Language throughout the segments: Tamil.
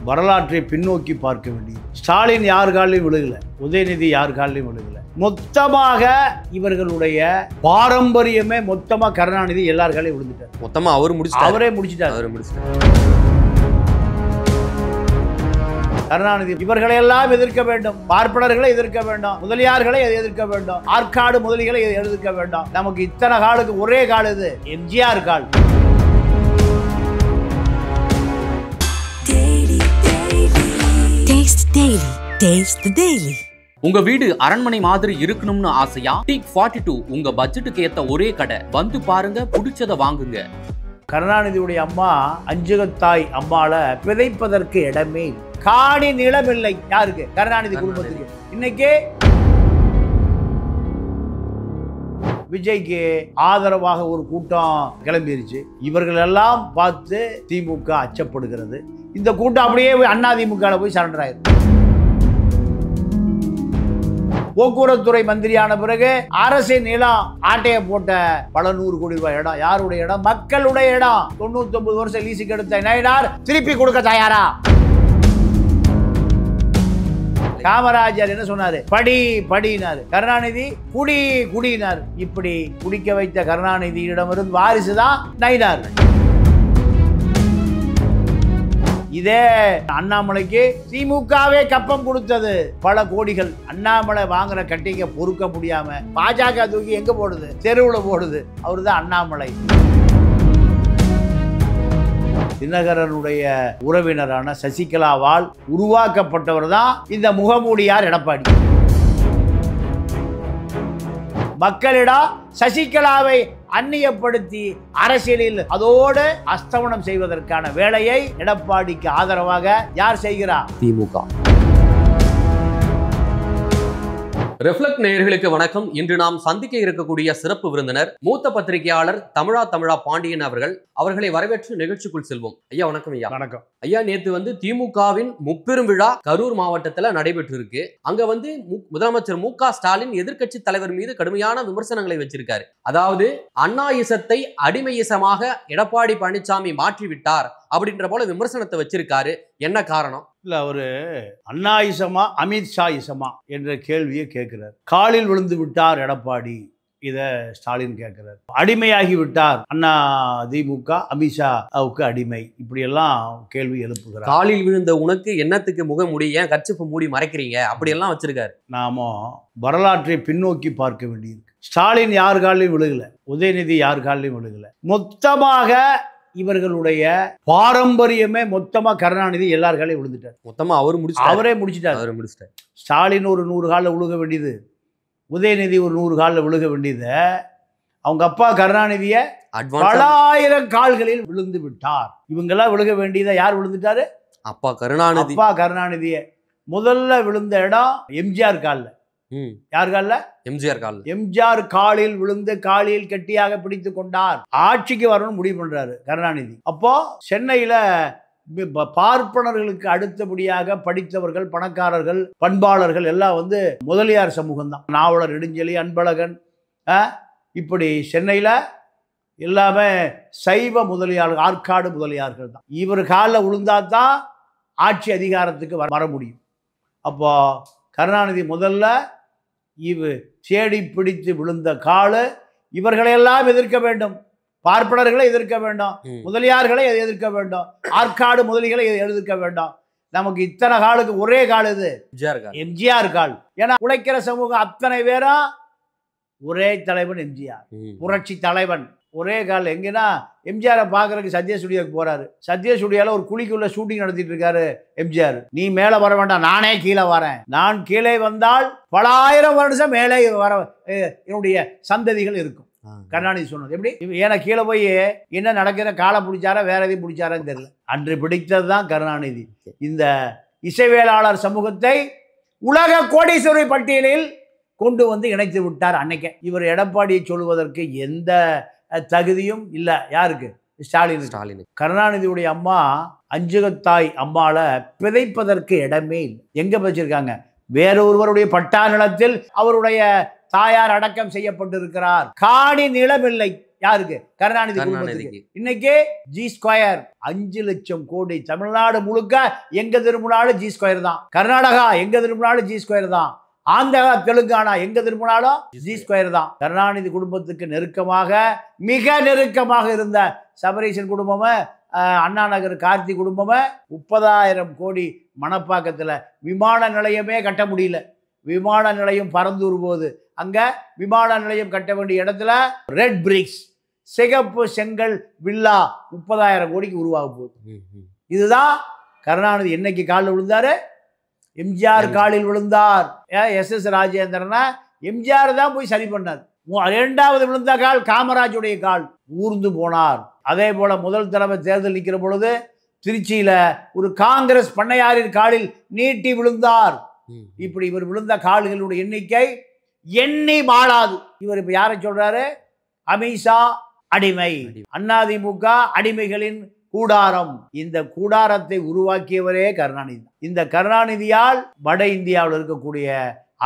வரலாற்றை பின்னோக்கி பார்க்க வேண்டியது. ஸ்டாலின் யார் காலிலும் விழுகல, உதயநிதி யார் காலிலும் விழுகல. மொத்தமாக இவர்களுடைய பாரம்பரியமே மொத்தமா கருணாநிதி எல்லார் காலையும் விழுந்துட்டார். மொத்தமா அவரே முடிச்சிட்டார். கருணாநிதி இவர்களையெல்லாம் எதிர்க்க வேண்டும், பார்ப்பனர்களை எதிர்க்க வேண்டும், முதலியார்களை எதிர்க்க வேண்டும், ஆற்காடு முதலிகளை எதிர்க்க வேண்டும். நமக்கு இத்தனை காலுக்கு ஒரே கால் இது எம்ஜிஆர் கால். உங்க வீடு அரண்மனை மாதிரி இருக்கணும்னு ஆசையா? டீக் 42 உங்க பட்ஜெட்டுக்கு ஏத்த ஒரே கடை. வந்து பாருங்க, பிடிச்சத வாங்குங்க. கருணாநிதியுடைய அம்மா அஞ்சுகத்தாய் அம்மாள விதைப்பதற்கு இடமே காணி நிலமில்லை. யாருக்கு? கருணாநிதி குடும்பத்துக்கு. இன்னைக்கு விஜய்க்கு ஆதரவாக ஒரு கூட்டம் கிளம்பிருச்சு. இவர்கள் எல்லாம் பார்த்து திமுக அச்சப்படுகிறது. இந்த கூட்டம் அப்படியே அதிமுக போய் சரண்டர் ஆயிருக்கு. போக்குவரத்துறை மந்திரியான பிறகு அரசின் நிலம் ஆட்டையை போட்ட பல 100 கோடி ரூபாய் இடம் யாருடைய இடம்? மக்களுடைய இடம். 99 வருஷம் லீஸுக்கு எடுத்த நயினார் திருப்பி கொடுக்க தயாரா? காமராஜர் என்ன சொன்னாரு? படி படினாரு. கருணாநிதி குடி குடினார். இப்படி குடிக்க வைத்த கருணாநிதியிடமிருந்து வாரிசுதான் நயினார். இதே அண்ணாமலைக்கு திமுகவே கப்பம் கொடுத்தது பல கோடிகள். அண்ணாமலை வாங்குற கட்டிங்க பொறுக்க முடியாம பாஜக தூக்கி எங்க போடுது? தெருவுல போடுது. அவருதான் அண்ணாமலை. தினகரனுடைய உறவினரான சசிகலாவால் உருவாக்கப்பட்டவர் தான் இந்த முகமூடியார் எடப்பாடி. மக்களிடம் சசிகலாவை அந்நியப்படுத்தி அரசியலில் அதோடு அஸ்தமனம் செய்வதற்கான வேலையை எடப்பாடிக்கு ஆதரவாக யார் செய்கிறார்? திமுக. ரெஃப்ளெக்ட் நேயர்களுக்கு வணக்கம். இன்று நாம் சந்திக்க இருக்கக்கூடிய சிறப்பு விருந்தினர் மூத்த பத்திரிகையாளர் தமிழா பாண்டியன் அவர்களை வரவேற்று நிகழ்ச்சிக்குள் செல்வோம். ஐயா வணக்கம். ஐயா வணக்கம். ஐயா, நேத்து திமுகவின் முப்பெரும் விழா கரூர் மாவட்டத்துல நடைபெற்று இருக்கு. அங்க முதலமைச்சர் மு.க. ஸ்டாலின் எதிர்க்கட்சி தலைவர் மீது கடுமையான விமர்சனங்களை வச்சிருக்காரு. அதாவது அண்ணாயிசத்தை அடிமையிசமாக எடப்பாடி பழனிசாமி மாற்றிவிட்டார் அப்படின்ற போல விமர்சனத்தை வச்சிருக்காரு. என்ன காரணம்? இல்ல, அவரு அண்ணாயிசமா அமித்ஷா இசமா என்ற கேள்வியை கேட்கிறார். காலில் விழுந்து விட்டார் எடப்பாடி, இத ஸ்டாலின் கேட்கிறார். அடிமையாகி விட்டார் அண்ணா திமுக, அமித்ஷாவுக்கு அடிமை, இப்படி எல்லாம் கேள்வி எழுப்புகிறார். காலில் விழுந்த உனக்கு என்னத்துக்கு முகமூடி, ஏன் கர்ச்சிப்பு மூடி மறைக்கிறீங்க, அப்படி எல்லாம் வச்சிருக்காரு. நாம வரலாற்றை பின்னோக்கி பார்க்க வேண்டியிருக்கு. ஸ்டாலின் யார் காலிலும் விழுகல, உதயநிதி யார் காலிலும் விழுகல. மொத்தமாக இவர்களுடைய பாரம்பரியமே மொத்தமா கருணாநிதி எல்லார் காலையும் விழுந்துட்டார். மொத்தமா அவரே முடிச்சிட்டார். ஸ்டாலின் ஒரு 100 காலில் விழுக வேண்டியது, உதயநிதி ஒரு 100 காலில் விழுக வேண்டியது. அவங்க அப்பா கருணாநிதிய பல ஆயிரம் கால்களில் விழுந்து விட்டார். இவங்கெல்லாம் விழுக வேண்டியதை யார் விழுந்துட்டாரு? அப்பா கருணாநிதிய முதல்ல விழுந்த இடம் எம்ஜிஆர் காலில். யார் காலில்? எம்ஜிஆர் காலில் விழுந்து காலில் கெட்டியாக பிடித்து கொண்டார். ஆட்சிக்கு வரணும்னு முடிவு பண்றாரு கருணாநிதி. அப்போ சென்னையில பார்ப்பனர்களுக்கு அடுத்தபடியாக படித்தவர்கள், பணக்காரர்கள், பண்பாளர்கள் எல்லாம் முதலியார் சமூகம் தான். நாவலர் நெடுஞ்செழி, அன்பழகன், இப்படி சென்னையில எல்லாமே சைவ முதலியார்கள், ஆற்காடு முதலியார்கள் தான். இவர் காலில் விழுந்தாதான் ஆட்சி அதிகாரத்துக்கு வர முடியும். அப்போ கருணாநிதி முதல்ல தேடி பிடித்து விழுந்த காலு. இவர்களையெல்லாம் எதிர்க்க வேண்டும், பார்ப்பனர்களை எதிர்க்க வேண்டும், முதலியார்களை எதிர்க்க வேண்டும், ஆற்காடு முதலிகளை எதிர்க்க வேண்டும். நமக்கு இத்தனை காலுக்கு ஒரே கால் இது எம்ஜிஆர் கால். ஏன்னா உழைக்கிற சமூகம் அத்தனை பேரும் ஒரே தலைவன் எம்ஜிஆர், புரட்சி தலைவன். ஒரே கால். எங்கன்னா எம்ஜிஆரை பார்க்கறதுக்கு சத்யா ஸ்டுடியோக்கு போறாரு. சத்யா ஸ்டுடியோல ஒரு குழிக்குள்ள ஷூட்டிங் நடத்திட்டு இருக்காரு எம்ஜிஆர். நீ மேலே வர வேண்டாம், நானே கீழே வரேன். நான் கீழே வந்தால் பல ஆயிரம் வருஷம் மேலே வர என்னுடைய சந்ததிகள் இருக்கும். கருணாநிதி சொன்னது எப்படி? ஏன்னா கீழே போய் என்ன நடக்கிற காலை பிடிச்சாரா வேற எதையும் பிடிச்சாரான்னு தெரியல. அன்று பிடித்தது தான் கருணாநிதி. இந்த இசைவேளாளர் சமூகத்தை உலக கோடீஸ்வரர் பட்டியலில் கொண்டு இணைத்து விட்டார் அன்னைக்கே. இவர் எடப்பாடியை சொல்வதற்கு எந்த தகுதியும் இல்லை. யாருக்கு? ஸ்டாலின். கருணாநிதியுடைய அம்மா அஞ்சுகத்தாய் அம்மாள பிதைப்பதற்கு இடமே இல்லை. எங்க வச்சிருக்காங்க? வேறொருவருடைய பட்டா நிலத்தில் அவருடைய தாயார் அடக்கம் செய்யப்பட்டிருக்கிறார். காணி நிலமில்லை. யாருக்கு? கருணாநிதி குடும்பத்துக்கு. கருணாநிதிக்கு. இன்னைக்கு G2 5 லட்சம் கோடி. தமிழ்நாடு முழுக்க எங்க திரும்பினாலும் G2 தான். கர்நாடகா எங்க திரும்பினாலும் G2 தான். ஆந்திரா, தெலுங்கானா எங்க திரும்பினாலும் G2 தான். கருணாநிதி குடும்பத்துக்கு நெருக்கமாக, மிக நெருக்கமாக இருந்த சபரீசன் குடும்பமும், அண்ணா நகர் கார்த்தி குடும்பமும் 30,000 கோடி மணப்பாக்கத்தில் விமான நிலையமே கட்ட முடியல. விமான நிலையம் பறந்துரு போது அங்க விமான நிலையம் கட்ட வேண்டிய இடத்துல ரெட் பிரிக்ஸ், சிகப்பு செங்கல் வில்லா 30,000 கோடிக்கு உருவாக போகுது. இதுதான் கருணாநிதி என்னைக்கு காலில் விழுந்தாரு? எம்ஜிஆர் காலில் விழுந்தார். SS ராஜேந்திரனா எம்ஜிஆர் தான் போய் சரி பண்ணார். 2வது விழுந்த கால் காமராஜுடைய கால், ஊர்ந்து போனார். அதே போல முதல் தடவை தேர்தல் நிற்கிற பொழுது திருச்சியில ஒரு காங்கிரஸ் பண்ணையாரின் காலில் நீட்டி விழுந்தார். இப்படி இவர் விழுந்த கால்களுடைய எண்ணிக்கை எண்ணி மாளாது. இவர் இப்ப யாரை சொல்றாரு? அமித்ஷா அடிமை, அதிமுக அடிமைகளின் கூடாரம். இந்த கூடாரத்தை உருவாக்கியவரே கருணாநிதி. இந்த கருணாநிதியால் வட இந்தியாவில் இருக்கக்கூடிய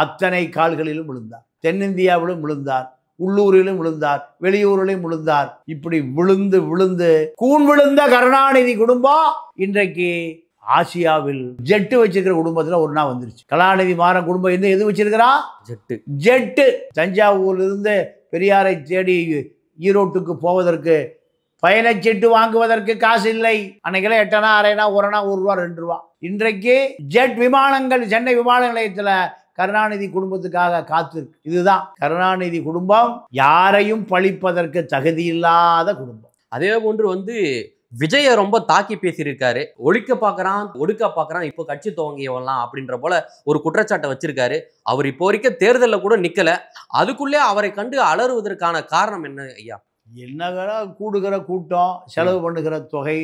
அத்தனை கால்களிலும் விழுந்தார். தென்னிந்தியாவிலும் விழுந்தார், உள்ளூரிலும் விழுந்தார், வெளியூரிலும் விழுந்தார். இப்படி விழுந்து விழுந்து கூன் விழுந்த கருணாநிதி குடும்பம் இன்றைக்கு ஆசியாவில் ஜெட்டு வச்சிருக்கிற குடும்பத்துல ஒன்னா வந்துருச்சு. கலாநிதி மாறன் குடும்பம் எது வச்சிருக்கிறான்? ஜெட்டு. தஞ்சாவூர்ல இருந்து பெரியாரை தேடி ஈரோட்டுக்கு போவதற்கு பயணச்சீட்டு வாங்குவதற்கு காசு இல்லை. அன்னைக்கெல்லாம் 8 அணா 1/2 அணா 1 அணா 1 ரூபா 2 ரூபா. இன்றைக்கு ஜெட் விமானங்கள் சென்னை விமான நிலையத்துல கருணாநிதி குடும்பத்துக்காக காத்திருக்கு. இதுதான் கருணாநிதி குடும்பம். யாரையும் பழிப்பதற்கு தகுதி இல்லாத குடும்பம். அதே போன்று விஜய ரொம்ப தாக்கி பேசியிருக்காரு. ஒழிக்க பாக்குறான், ஒடுக்க பாக்குறான், இப்போ கட்சி துவங்கியவெல்லாம் அப்படின்ற போல ஒரு குற்றச்சாட்டை வச்சிருக்காரு. அவர் இப்போ வரைக்கும் தேர்தலில் கூட நிக்கல. அதுக்குள்ளே அவரை கண்டு அலறுவதற்கான காரணம் என்ன ஐயா? என்னன்னா கூடுகிற கூட்டம், செலவு பண்ணுகிற தொகை,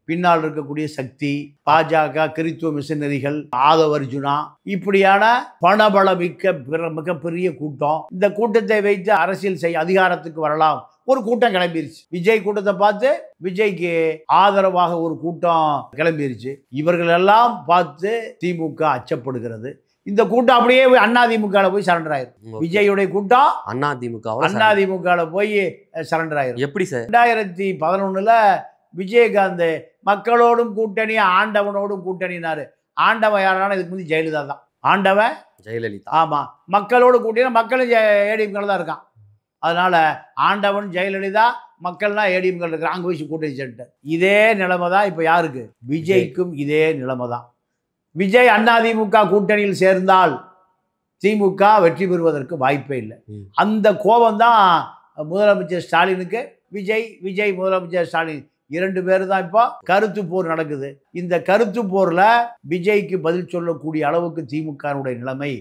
பின்னால் இருக்கக்கூடிய சக்தி, பாஜக, கிறித்துவ மிஷனரிகள், ஆதவ அர்ஜுனா, இப்படியான பணபலமிக்க மிகப்பெரிய கூட்டம். இந்த கூட்டத்தை வைத்து அரசியல் செய்ய அதிகாரத்துக்கு வரலாம் ஒரு கூட்டம் கிளம்பிருச்சு. விஜய் கூட்டத்தை பார்த்து விஜய்க்கு ஆதரவாக ஒரு கூட்டம் கிளம்பிருச்சு. இவர்கள் எல்லாம் பார்த்து திமுக அச்சப்படுகிறது. இந்த கூட்டம் அப்படியே அதிமுக போய் சரண்டர் ஆயிரும். விஜயுடைய கூட்டம் அதிமுக போய் சரண்டர் ஆயிரும். எப்படி சார்? 2011 விஜயகாந்த் மக்களோடும் கூட்டணி, ஆண்டவனோடும் கூட்டணினாரு. ஆண்டவன் யாரான இதுக்கு முந்தைய ஜெயலலிதா தான். ஆண்டவன் ஜெயலலிதா. ஆமா, மக்களோடு கூட்டணி. மக்களும் ஏடிஎம்கள் தான் இருக்கான். அதனால ஆண்டவன் ஜெயலலிதா, மக்கள்லாம் ஏடிஎம்கள் இருக்கிறான். அங்கே போய் கூட்டணி சென்டர். இதே நிலைமை தான் இப்போ யாருக்கு? விஜய்க்கும் இதே நிலைமை தான். விஜய் அதிமுக கூட்டணியில் சேர்ந்தால் திமுக வெற்றி பெறுவதற்கு வாய்ப்பே இல்லை. அந்த கோபம் தான் முதலமைச்சர் ஸ்டாலினுக்கு. விஜய் முதலமைச்சர் ஸ்டாலின் 2 பேர் தான் இப்போ கருத்து போர் நடக்குது. இந்த கருத்து போர்ல விஜய்க்கு பதில் சொல்லக்கூடிய அளவுக்கு திமுகனுடைய நிலைமை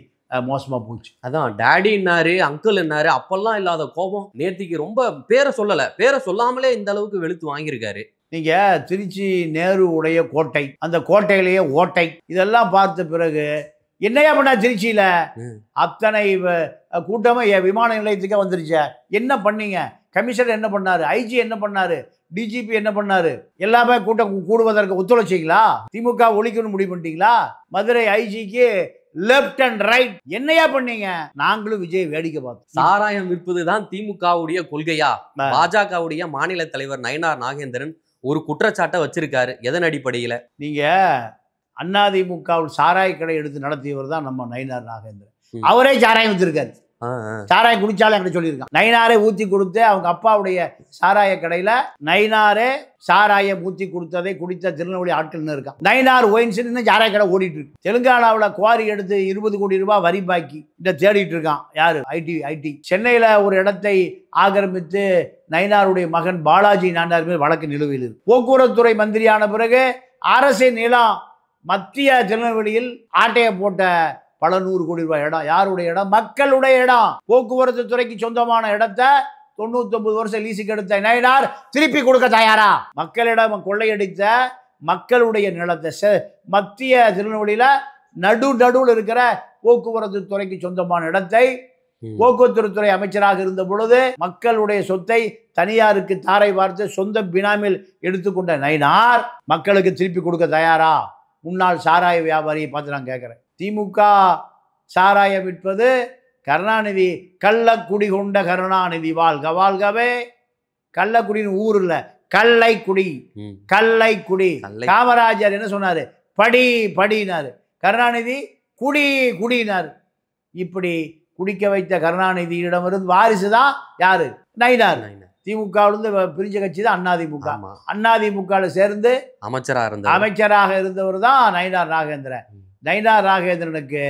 மோசமா போச்சு. அதான் டேடின்னாரு, அங்கிள் என்னாரு, அப்பெல்லாம் இல்லாத கோபம் நேத்திக்கு ரொம்ப பேரை சொல்லல. பேரை சொல்லாமலே இந்த அளவுக்கு வெளுத்து வாங்கியிருக்காரு. நீங்க திருச்சி நேரு உடைய கோட்டை, அந்த கோட்டையிலேயே ஓட்டை, இதெல்லாம் பார்த்த பிறகு என்னையா பண்ண? திருச்சியில அத்தனை கூட்டமும் விமான நிலையத்துக்கே வந்துருச்ச. என்ன பண்ணீங்க? கமிஷனர் என்ன பண்ணாரு? ஐஜி என்ன பண்ணாரு? டிஜிபி என்ன பண்ணாரு? எல்லாமே கூட்டம் கூடுவதற்கு ஒத்துழைச்சிங்களா? திமுக ஒழிக்கணும்னு முடிவு பண்ணிட்டீங்களா? மதுரை ஐஜிக்கு லெப்ட் அண்ட் ரைட் என்னையா பண்ணீங்க? நாங்களும் விஜய் வேடிக்கை பார்த்தோம். சாராயம் விற்பதுதான் திமுகவுடைய கொள்கையா? பாஜகவுடைய மாநில தலைவர் நயினார் நாகேந்திரன் ஒரு குற்றச்சாட்டை வச்சிருக்காரு. எதன் அடிப்படையில? நீங்க அதிமுகவில் சாராய கடை எடுத்து நடத்தியவர் தான் நம்ம நயினார் நாகேந்திரன். அவரே சாராயம் வச்சிருக்காரு. சாராயம் குடிச்சாலும் என்கிட்ட சொல்லியிருக்கான். நயினாரே ஊத்தி கொடுத்து அவங்க அப்பாவுடைய சாராய கடையில நயினாரே சாராயம் ஊத்தி கொடுத்ததை குடித்த திருநெல்வேலி ஆட்கள்னு இருக்கான். நயினார் ஒயின்ஸ்னு சாராய கடை ஓடிட்டு இருக்கு. தெலுங்கானாவில் குவாரி எடுத்து 20 கோடி ரூபாய் வரி பாக்கி இந்த தேடிட்டு இருக்கான். யாரு? ஐடி. சென்னையில ஒரு இடத்தை ஆக்கிரமித்து நயினாருடைய மகன் பாலாஜி நாடார் மேல் வழக்கு நிலுவையில் இருக்கு. போக்குவரத்துறை மந்திரியான பிறகு அரசு நிலம் மத்திய திருநெல்வேலியில் ஆட்டையை போட்ட பல 100 கோடி ரூபாய் இடம் யாருடைய இடம்? மக்களுடைய இடம். போக்குவரத்து துறைக்கு சொந்தமான இடத்தை 99 வருஷம் லீஸுக்கு எடுத்த நயினார் திருப்பி கொடுக்க தயாரா? மக்களிடம் கொள்ளையடித்த மக்களுடைய நிலத்தை மத்திய திருநெல்வேலியில நடுவில் இருக்கிற போக்குவரத்து துறைக்கு சொந்தமான இடத்தை போக்குவரத்து துறை அமைச்சராக இருந்த பொழுது மக்களுடைய சொத்தை தனியாருக்கு தாரை பார்த்து சொந்த பினாமில் எடுத்துக்கொண்ட நயினார் மக்களுக்கு திருப்பி கொடுக்க தயாரா? முன்னாள் சாராய வியாபாரியை பார்த்து நான் கேட்கிறேன். திமுக சாராயம் விற்பது கருணாநிதி, கள்ள குடி கொண்ட கருணாநிதி வாழ்க வாழ்கவே, கள்ளக்குடின்னு ஊர் இல்லை, கள்ளைக்குடி. ம். கள்ளைக்குடி. கல்லை காமராஜர் என்ன சொன்னார்? படி படினார். கருணாநிதி குடி குடினார். இப்படி குடிக்க வைத்த கருணாநிதியிடமிருந்து வாரிசு தான் யாரு? நயினார். திமுகவிலிருந்து பிரிஞ்ச கட்சி தான் அதிமுக. ஆமா. அதிமுகவில் சேர்ந்து அமைச்சராக இருந்தவர் தான் நயினார் நாகேந்திரன். நயினார் நாகேந்திரனுக்கு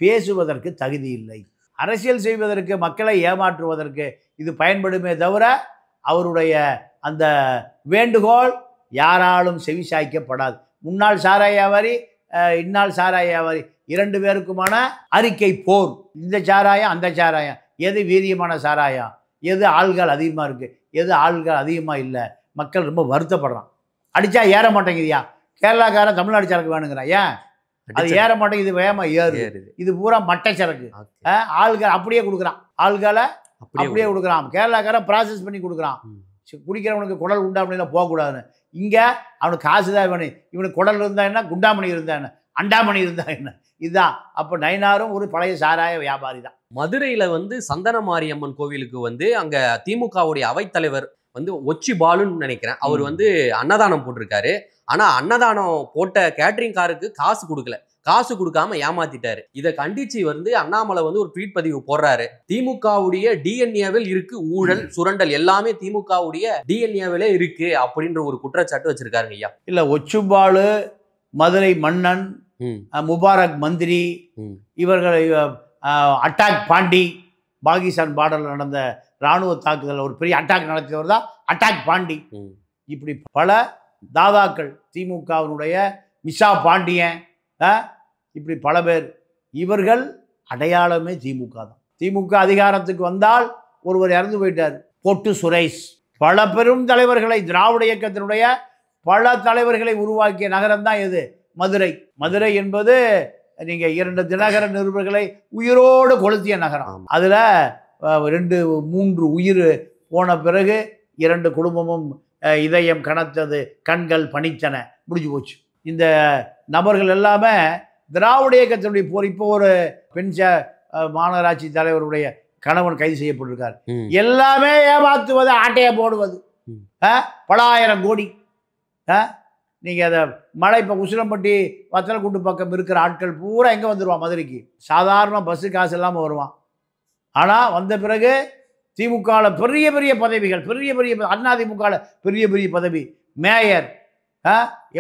பேசுவதற்கு தகுதி இல்லை. அரசியல் செய்வதற்கு, மக்களை ஏமாற்றுவதற்கு இது பயன்படுமே தவிர அவருடைய அந்த வேண்டுகோள் யாராலும் செவிசாய்க்கப்படாது. முன்னாள் சாராய வியாபாரி, இந்நாள் சாராய வியாபாரி, 2 பேருக்குமான அறிக்கை போர். இந்த சாராயம் அந்த சாராயம், எது வீரியமான சாராயம், எது ஆள்கள் அதிகமாக இருக்குது, எது ஆள்கள் அதிகமாக இல்லை, மக்கள் ரொம்ப வருத்தப்படுறான். அடித்தா ஏற மாட்டேங்குதியா, கேரளாக்காரன் தமிழ்நாடு சரக்கு வேணுங்கிறான். ஏன் அது ஏற மாட்டேங்குது? வேகமா ஏறுது. இது பூரா மட்டை சரக்கு. ஆள்கள் அப்படியே கொடுக்குறான், ஆள்களை அப்படியே கொடுக்குறான். கேரளாக்காரன் ப்ராசஸ் பண்ணி கொடுக்குறான். குடிக்கிறவனுக்கு குடல் உண்டாமணியில் போகக்கூடாதுன்னு. இங்கே அவனுக்கு காசு தான் வேணும். இவனுக்கு குடல் இருந்தா என்ன, குண்டாமணி இருந்தா என்ன, அண்டாமணி இருந்தா என்ன, இதுதான். அப்போ நயினாரும் ஒரு பழைய சாராய வியாபாரி தான். மதுரையில சந்தன மாரியம்மன் கோவிலுக்கு அங்க திமுகவுடைய அவைத்தலைவர் ஒச்சி பாலுன்னு நினைக்கிறேன், அவர் அன்னதானம் போட்டிருக்காரு. ஆனா அன்னதானம் போட்ட கேட்டரிங் காருக்கு காசு கொடுக்கல, காசு கொடுக்காம ஏமாத்திட்டாரு. இதை கண்டிச்சு அண்ணாமலை ஒரு ட்வீட் பதிவு போடுறாரு. திமுகவுடைய டிஎன்ஏவில் இருக்கு ஊழல் சுரண்டல், எல்லாமே திமுகவுடைய டிஎன்ஏவிலே இருக்கு அப்படின்ற ஒரு குற்றச்சாட்டு வச்சிருக்காருங்க ஐயா. இல்ல, ஒச்சுபாலு, மதுரை மன்னன், முபாரக் மந்திரி, இவர்களை அட்டாக் பாண்டி, பாகிஸ்தான் பார்டரில் நடந்த இராணுவ தாக்குதல் ஒரு பெரிய அட்டாக் நடத்தியவர் தான் அட்டாக் பாண்டி. இப்படி பல தாதாக்கள், திமுகவினுடைய மிஷா பாண்டியன், இப்படி பல பேர், இவர்கள் அடையாளமே திமுக தான். திமுக அதிகாரத்துக்கு வந்தால் ஒருவர் இறந்து போயிட்டார், பொட்டு சுரேஷ். பல பெரும் தலைவர்களை, திராவிட இயக்கத்தினுடைய பல தலைவர்களை உருவாக்கிய நகரம் தான் எது? மதுரை. மதுரை என்பது நீங்க 2 தினகர நிருபர்களை உயிரோடு கொளுத்திய நகரம். அதுல 2-3 உயிர் போன பிறகு 2 குடும்பமும் இதயம் கனத்தது, கண்கள் பணித்தன, முடிஞ்சு போச்சு. இந்த நபர்கள் எல்லாமே திராவிட இயக்கத்தினுடைய போர். இப்போ ஒரு பெண் மாநகராட்சி தலைவருடைய கணவன் கைது செய்யப்பட்டிருக்கார். எல்லாமே ஏமாத்துவது, ஆட்டையை போடுவது, பல ஆயிரம் கோடி. நீங்கள் அதை மழை இப்போ உசிலம்பட்டி வத்தலக்குண்டு பக்கம் இருக்கிற ஆட்கள் பூரா எங்கே வந்துடுவான்? மதுரைக்கு. சாதாரண பஸ்ஸு காசு இல்லாமல் வருவான். ஆனால் வந்த பிறகு திமுகவில் பெரிய பெரிய பதவிகள், பெரிய பெரிய அதிமுகவில் பெரிய பெரிய பதவி, மேயர்,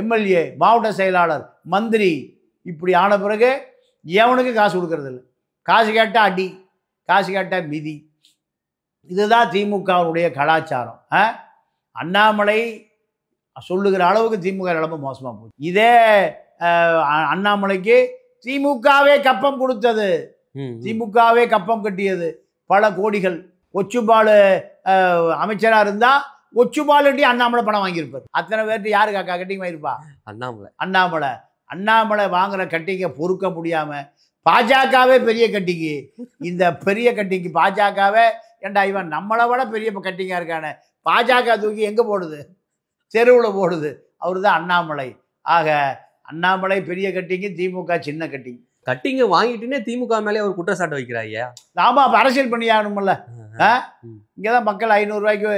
எம்எல்ஏ, மாவட்ட செயலாளர், மந்திரி, இப்படி ஆன பிறகு எவனுக்கு காசு கொடுக்கறது இல்லை. காசு கேட்டால் அடி, காசு கேட்டால் மிதி. இதுதான் திமுகவுடைய கலாச்சாரம். அண்ணாமலை சொல்லுகிற அளவுக்கு திமுக நிலைமை மோசமாக போச்சு. இதே அண்ணாமலைக்கு திமுகவே கப்பம் கொடுத்தது, திமுகவே கப்பம் கட்டியது, பல கோடிகள். ஒச்சுபாலு அமைச்சராக இருந்தால் ஒச்சுபாலுட்டி அண்ணாமலை பணம் வாங்கியிருப்பார். அத்தனை பேர்ட்டு யாரு காக்கா கட்டிங் வாங்கியிருப்பா? அண்ணாமலை. அண்ணாமலை வாங்குற கட்டிங்க பொறுக்க முடியாமல் பாஜகவே பெரிய கட்டிங்கு. இந்த பெரிய கட்டிங்கு பாஜகவே, ஏண்டா இவன் நம்மளை விட பெரிய கட்டிங்காக இருக்கானே, பாஜக தூக்கி எங்கே போடுது? தெருவில் போடுது. அவர் தான் அண்ணாமலை. ஆக அண்ணாமலை பெரிய கட்டிங்கு, திமுக சின்ன கட்டிங். கட்டிங்க வாங்கிட்டுனே திமுக மேலே ஒரு குற்றச்சாட்டு வைக்கிறாய்யா. ஆமாம், அப்போ அரசியல் பண்ணி ஆகணும்ல. இங்கே தான் மக்கள் 500 ரூபாய்க்கு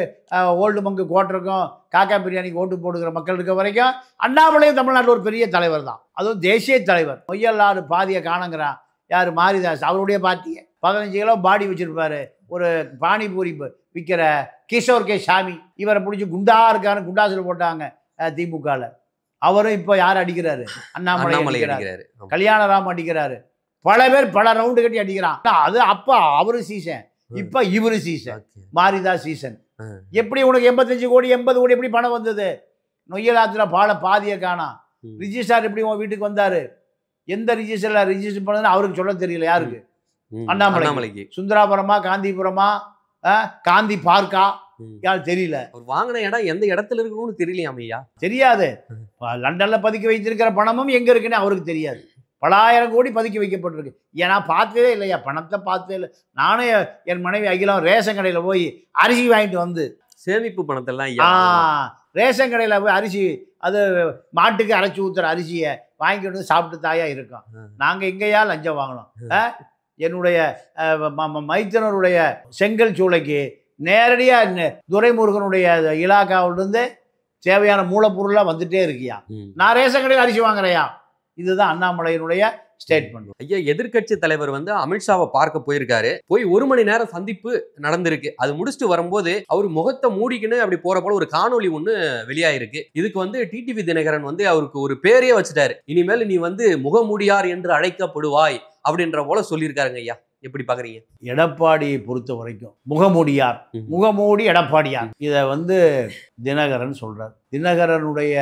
ஓல்டு மங்கு கோட்டருக்கும் காக்கா பிரியாணிக்கு ஓட்டு போடுகிற மக்கள் இருக்க வரைக்கும் அண்ணாமலையும் தமிழ்நாட்டில் ஒரு பெரிய தலைவர் தான், அதுவும் தேசிய தலைவர். மொய்யல்லாறு பாதியை காணுங்கிறான். யார்? மாரிதாஸ். அவருடைய பாத்தியை 15 கிலோ பாடி வச்சுருப்பார். ஒரு பானிபூரி விற்கிற கிஷோர் கே சாமி, இவரை பிடிச்சி குண்டா இருக்காரு, குண்டாசில் போட்டாங்க திமுகவில். அவரும் இப்போ யார் அடிக்கிறாரு? அண்ணாமலை அடிக்கிறாரு, கல்யாணராம் அடிக்கிறாரு, பல பேர் பல ரவுண்டு கட்டி அடிக்கிறான். அது அப்போ அவரு சீசன், இப்போ இவரு சீசன், மாரிதாஸ் சீசன். எப்படி உனக்கு 85 கோடி 80 கோடி எப்படி பணம் வந்தது? நொய்யலாத்துல பாதியை காணாம். ரிஜிஸ்டார் எப்படி உன் வீட்டுக்கு வந்தாரு? எந்த ரிஜிஸ்டரில் ரிஜிஸ்டர் பண்ணதுன்னு அவருக்கு சொல்ல தெரியல. யாருக்கு? அண்ணாமலைக்கு. சுந்தராபுரமா, காந்திபுரமா, காந்தி பார்க்கா, யாரு தெரியல. வாங்கின இடம் எந்த இடத்துல இருக்கணும்னு தெரியலையா? தெரியாது. லண்டன்ல பதுக்கி வைத்திருக்கிற பணமும் எங்க இருக்குன்னு அவருக்கு தெரியாது. பல ஆயிரம் கோடி பதுக்கி வைக்கப்பட்டிருக்கு. ஏன்னா பார்த்ததே இல்லையா, பணத்தை பார்த்ததே இல்லை. நானே என் மனைவி அகிலம் ரேஷன் கடையில் போய் அரிசி வாங்கிட்டு வந்து, சேமிப்பு பணத்தெல்லாம் ரேஷன் கடையில் போய் அரிசி, அது மாட்டுக்கு அரைச்சி ஊற்றுற அரிசியை வாங்கிட்டு வந்து சாப்பிட்டு தாயா இருக்கோம். நாங்கள் எங்கேயா லஞ்சம் வாங்கினோம்? என்னுடைய மைத்தனருடைய செங்கல் சூளைக்கு நேரடியாக துரைமுருகனுடைய இலாக்காவிலிருந்து தேவையான மூலப்பொருளாக வந்துட்டே இருக்கியா. நான் ரேஷன் கடையில் அரிசி வாங்குறையா. இதுதான் அண்ணாமலையினுடைய ஸ்டேட்மெண்ட். ஐயா, எதிர்க்கட்சி தலைவர் வந்து அமித்ஷாவை பார்க்க போயிருக்காரு. போய் 1 மணி நேரம் சந்திப்பு நடந்திருக்கு. அது முடிச்சுட்டு வரும்போது அவர் முகத்தை மூடிக்கின்னு அப்படி போற போல ஒரு காணொலி ஒண்ணு வெளியாயிருக்கு. இதுக்கு வந்து டிடிவி தினகரன் வந்து அவருக்கு ஒரு பேரே வச்சுட்டாரு. இனிமேல் நீ வந்து முகமூடியார் என்று அழைக்கப்படுவாய் அப்படின்ற போல சொல்லியிருக்காருங்க. ஐயா, எப்படி பாக்குறீங்க? எடப்பாடியை பொறுத்த வரைக்கும் முகமூடியார், முகமூடி எடப்பாடியார், இதை வந்து தினகரன் சொல்றார். தினகரனுடைய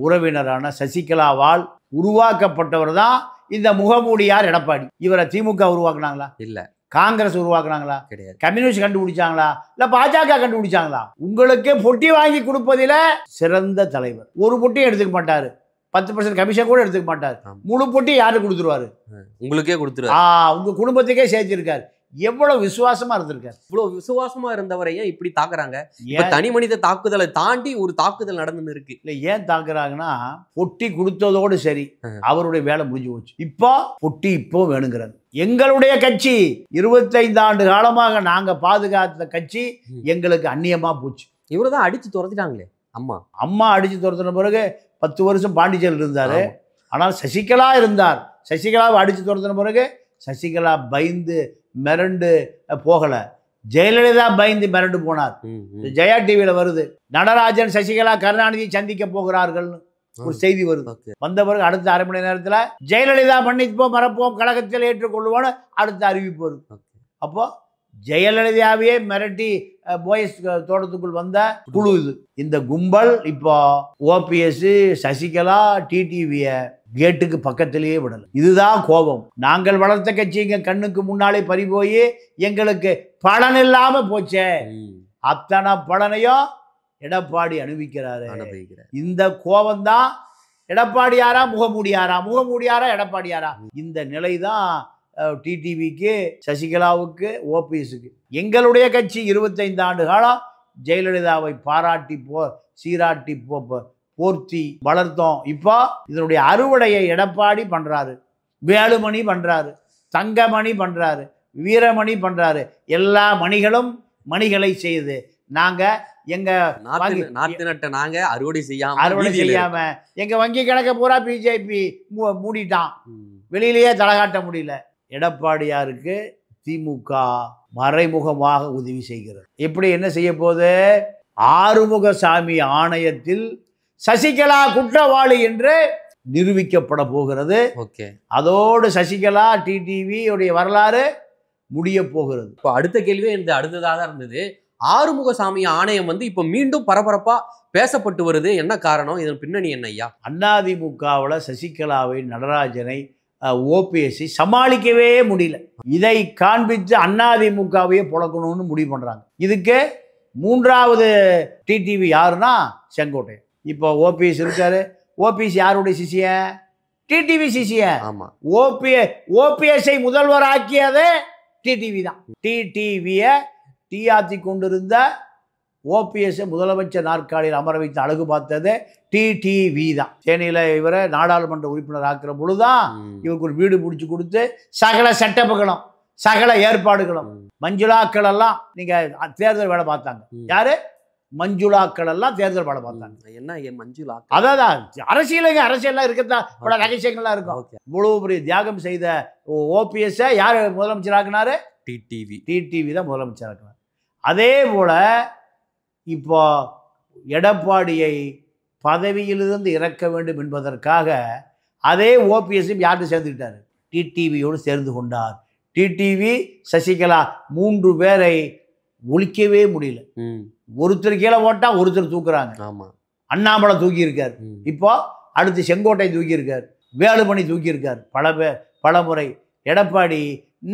உறவினரான சசிகலாவால் உருவாக்கப்பட்டவர் தான் இந்த முகமூடியார் எடப்பாடி. இவரை திமுக உருவாக்குனாங்களா? இல்ல. காங்கிரஸ் உருவாக்குனாங்களா? கிடையாது. கம்யூனிஸ்ட் கண்டுபிடிச்சாங்களா? இல்ல பாஜக கண்டுபிடிச்சாங்களா? உங்களுக்கு பொட்டி வாங்கி கொடுப்பதில சிறந்த தலைவர். ஒரு பொட்டியும் எடுத்துக்க மாட்டாரு. 10% கமிஷன் கூட எடுத்துக்க மாட்டார். முழு பொட்டி யாருக்கு கொடுத்துருவாரு? உங்களுக்கே கொடுத்துருவாரு. உங்க குடும்பத்துக்கே சேர்த்திருக்காரு. எவ்வளவு விசுவாசமா இருந்திருக்காரு. இவ்வளவு விசுவாசமா இருந்தவரை ஏன் இப்படி தாக்குறாங்க? தனி மனித தாக்குதலை தாண்டி ஒரு தாக்குதல் நடந்துன்னு இருக்கு. இல்ல, ஏன் தாக்குறாங்கன்னா பொட்டி கொடுத்ததோடு சரி, அவருடைய வேலை முடிஞ்சு போச்சு. இப்போ பொட்டி இப்போ வேணுங்கிறது. எங்களுடைய கட்சி 25 ஆண்டு காலமாக நாங்க பாதுகாத்த கட்சி எங்களுக்கு அந்நியமா போச்சு. இவரை தான் அடிச்சு துரத்திட்டாங்களே. அம்மா அடிச்சு துரத்தின பிறகு 10 வருஷம் பாண்டிச்சேரியில் இருந்தாரு. ஆனால் சசிகலா இருந்தார். சசிகலாவை அடிச்சு துரத்தின பிறகு சசிகலா பயந்து மிரண்டு போகல. ஜெயலலிதா பயந்து மிரண்டு போனார். ஜெயா டிவியில வருது, நடராஜன் சசிகலா கருணாநிதி சந்திக்க போகிறார்கள்னு ஒரு செய்தி வருது. வந்த பிறகு அடுத்த அரை மணி நேரத்தில் ஜெயலலிதா மன்னிப்போம் மறப்போம் கழகத்தில் ஏற்றுக்கொள்வோன்னு அடுத்த அறிவிப்பு வருது. அப்போ ஜெயலலிதாவையே மிரட்டி போயஸ் தோட்டத்துக்குள் வந்த குழு இது. இந்த கும்பல் இப்போ ஓபிஎஸ், சசிகலா, டிடிவிய கேட்டுக்கு பக்கத்திலேயே விடல. இதுதான் கோபம். நாங்கள் வளர்த்த கட்சி எங்க கண்ணுக்கு முன்னாலே பறிபோய் எங்களுக்கு பலன் இல்லாம போச்சே. அத்தனை பலனையும் எடப்பாடி அனுபவிக்கிறாரு. இந்த கோபம் தான் எடப்பாடியாரா முகமூடியாரா, முகமூடியாரா எடப்பாடியாரா. இந்த நிலை தான் டிடிவிக்கு, சசிகலாவுக்கு, ஓபிஎஸ்க்கு. எங்களுடைய கட்சி 25 ஆண்டு காலம் ஜெயலலிதாவை பாராட்டி சீராட்டி போர்த்தி வளர்த்தோம். இப்போ இதனுடைய அறுவடையை எடப்பாடி பண்றாரு. வேலுமணி பண்றாரு, தங்கமணி பண்றாரு, வீரமணி பண்றாரு. எல்லா மணிகளும் மணிகளை செய்யுது. நாங்க எங்க நாத்து நட்ட நாங்க அறுவடை செய்யாம எங்க வங்கி கணக்க பூரா பிஜேபி மூடிட்டான். வெளியிலேயே தலகாட்ட முடியல. எடப்பாடியாருக்கு திமுக மறைமுகமாக உதவி செய்கிறது. எப்படி என்ன செய்ய போது? ஆறுமுகசாமி ஆணையத்தில் சசிகலா குற்றவாளி என்று நிரூபிக்கப்பட போகிறது. அதோடு சசிகலா டிடிவி உடைய வரலாறு முடிய போகிறது. இப்போ அடுத்த கேள்வி எனக்கு அடுத்ததாக இருந்தது. ஆறுமுகசாமி ஆணையம் வந்து இப்போ மீண்டும் பரபரப்பா பேசப்பட்டு வருது. என்ன காரணம்? இதன் பின்னணி என்ன ஐயா? அதிமுகவில் சசிகலாவை, நடராஜனை, ஓபிஎஸ்சி சமாளிக்கவே முடியல. இதை காண்பித்து அதிமுகவையே புழக்கணும்னு முடிவு பண்றாங்க. இதுக்கு 3வது டிடிவி யாருன்னா செங்கோட்டையன். இப்போ ஓபிஎஸ் இருக்காரு. ஓபிஎஸ் யாருடைய சிசியன்? டிடிவி சிசியன். ஆமா. ஓபிஎஸ்ஐ முதல்வர் ஆக்கியது டிடிவி தான். டிடிவியை டிஆர்த்தி கொண்டிருந்த ஓபிஎஸ் முதலமைச்சர் நாற்காலியில் அமர வைத்து அழகு பார்த்தது டிடிவி தான். தேனியில் இவரை நாடாளுமன்ற உறுப்பினர் ஆக்கிற பொழுதுதான் இவருக்கு ஒரு வீடு பிடிச்சி கொடுத்து சகல செட்டப்புகளும் சகல ஏற்பாடுகளும் மஞ்சுளாக்கள் எல்லாம் நீங்க தேர்தல் வேலை பார்த்தாங்க. யாரு? மஞ்சுளாக்கள் எல்லாம் தேர்தல் வேலை பார்த்தாங்க. என்ன மஞ்சுளா? அதான் அரசியல்லாம் இருக்கத்தான் பல ரகசியங்கள்லாம் இருக்கும். இவ்வளவு பெரிய தியாகம் செய்த ஓபிஎஸ் யார் முதலமைச்சர் ஆக்கினாரு? டிடிவி தான் முதலமைச்சர் ஆக்கினார். அதே போல இப்போ எடப்பாடியை பதவியிலிருந்து இறக்க வேண்டும் என்பதற்காக அதே ஓபிஎஸ்ஸும் யார்கிட்ட சேர்ந்துக்கிட்டாரு? டிடிவியோடு சேர்ந்து கொண்டார். டிடிவி, சசிகலா 3 பேரை ஒழிக்கவே முடியல. ஒருத்தர் கீழே போட்டா ஒருத்தர் தூக்குறாங்க. அண்ணாமலை தூக்கி இருக்கார். இப்போ அடுத்து செங்கோட்டை தூக்கி இருக்கார், வேலுமணி தூக்கி இருக்கார். பல முறை எடப்பாடி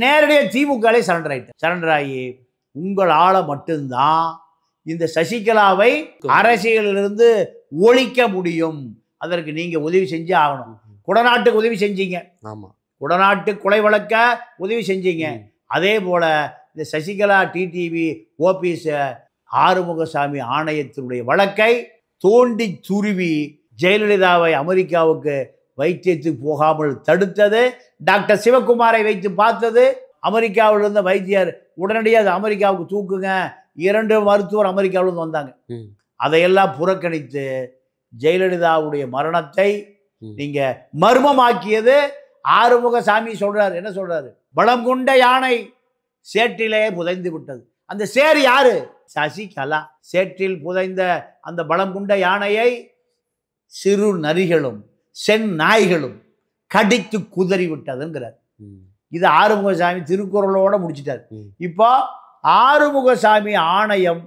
நேரடியாக திமுகவே சரண்டர் ஆகி உங்களால மட்டும்தான் இந்த சசிகலாவை அரசியலிலிருந்து ஒழிக்க முடியும். அதற்கு நீங்க உதவி செஞ்சு ஆகணும். குடநாட்டுக்கு உதவி செஞ்சீங்க. ஆமா, குடநாட்டு கொலை வழக்க உதவி செஞ்சீங்க. அதே போல இந்த சசிகலா, டிடிவி, ஓபிஎஸ், ஆறுமுகசாமி ஆணையத்தினுடைய வழக்கை தோண்டி துருவி ஜெயலலிதாவை அமெரிக்காவுக்கு வைத்தியத்துக்கு போகாமல் தடுத்தது, டாக்டர் சிவகுமாரை வைத்து பார்த்தது, அமெரிக்காவில் இருந்த வைத்தியர் உடனடியாக அமெரிக்காவுக்கு தூக்குங்க 2 மருத்துவர் அமெரிக்காவிலிருந்து வந்தாங்க. அதையெல்லாம் புறக்கணித்து ஜெயலலிதாவுடைய மரணத்தை நீங்க மர்மமாக்கியது ஆறுமுகசாமி சொல்றாரு. என்ன சொல்றாரு? பலம் கொண்ட யானை சேற்றிலே புதைந்து விட்டது. அந்த சேர் யாரு? சசிகலா. சேற்றில் புதைந்த அந்த பலம் கொண்ட யானையை சிறு நரிகளும் சென் நாய்களும் கடித்து குதறி விட்டதுங்கிறார். இது ஆறுமுகசாமி திருக்குறளோட முடிச்சிட்டார். இப்போ ஆறுமுகசாமி ஆணையம்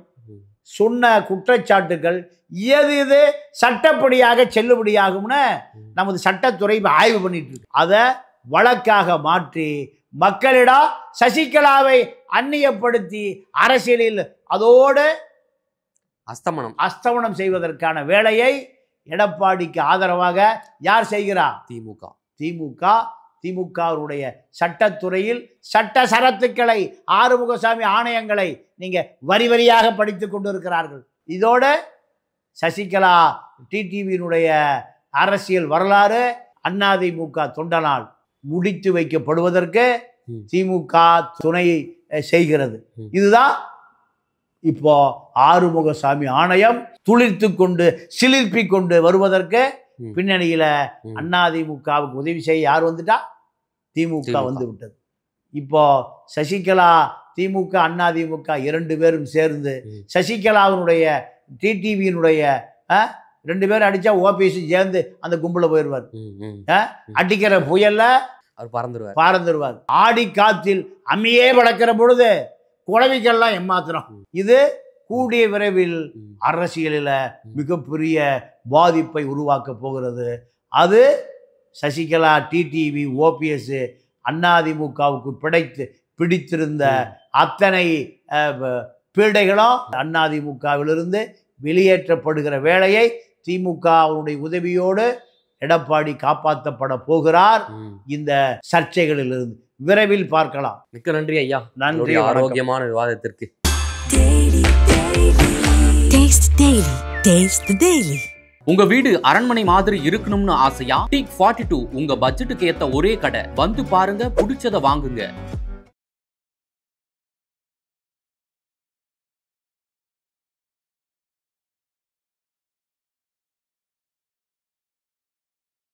சொன்ன குற்றச்சாட்டுகள் எது சட்டப்படியாக செல்லுபடியாகும்னு நமது சட்டத்துறை ஆய்வு பண்ணிட்டு இருக்கு. அதை வழக்காக மாற்றி மக்களிடம் சசிகலாவை அந்நியப்படுத்தி அரசியலில் அதோடு அஸ்தமனம் செய்வதற்கான வேலையை எடப்பாடிக்கு ஆதரவாக யார் செய்கிறார்? திமுகவுடைய சட்டத்துறையில் சட்ட சரத்துக்களை ஆறுமுகசாமி ஆணையங்களை நீங்க வரி வரியாக படித்துக் கொண்டிருக்கிறார்கள். இதோட சசிகலா டிடிவியினுடைய அரசியல் வரலாறு அதிமுக தொண்டனால் முடித்து வைக்கப்படுவதற்கு திமுக துணை செய்கிறது. இதுதான் இப்போ ஆறுமுகசாமி ஆணையம் துளிர்த்து கொண்டு சிலிர்ப்பி கொண்டு வருவதற்கு பின்னணியில அதிமுகவுக்கு உதவி செய்ய யார் வந்துட்டா? திமுக வந்து விட்டது. இப்போ சசிகலா திமுக அதிமுக 2 பேரும் சேர்ந்து சசிகலாவினுடைய டிடிவியினுடைய 2 பேரும் அடிச்சா ஓபிஎஸ் சேர்ந்து அந்த கும்பல போயிடுவார். அடிக்கிற புயல்ல பறந்துருவார். ஆடி காத்தில் அம்மியே வளர்க்கிற பொழுது குழவிக்கெல்லாம் ஏமாத்திரம். இது கூடிய விரைவில் அரசியலில் மிகப்பெரிய பாதிப்பை உருவாக்க போகிறது. அது சசிகலா டிடிவி ஓபிஎஸ் அதிமுகவுக்கு பிடித்திருந்த அத்தனை பீடைகளும் அதிமுகவிலிருந்து வெளியேற்றப்படுகிற வேளையை திமுகவுடைய உதவியோடு எடப்பாடி காப்பாற்றப்பட போகிறார். இந்த சர்ச்சைகளிலிருந்து விரைவில் பார்க்கலாம். மிக்க நன்றி ஐயா. நன்றி. ஆரோக்கியமான விவாதத்திற்கு. உங்க வீடு அரண்மனை மாதிரி இருக்கணும்னு ஆசையா? டீக் 42 உங்க பட்ஜெட்டுக்கு ஏத்த ஒரே கடை. வந்து பாருங்க, பிடிச்சத வாங்குங்க.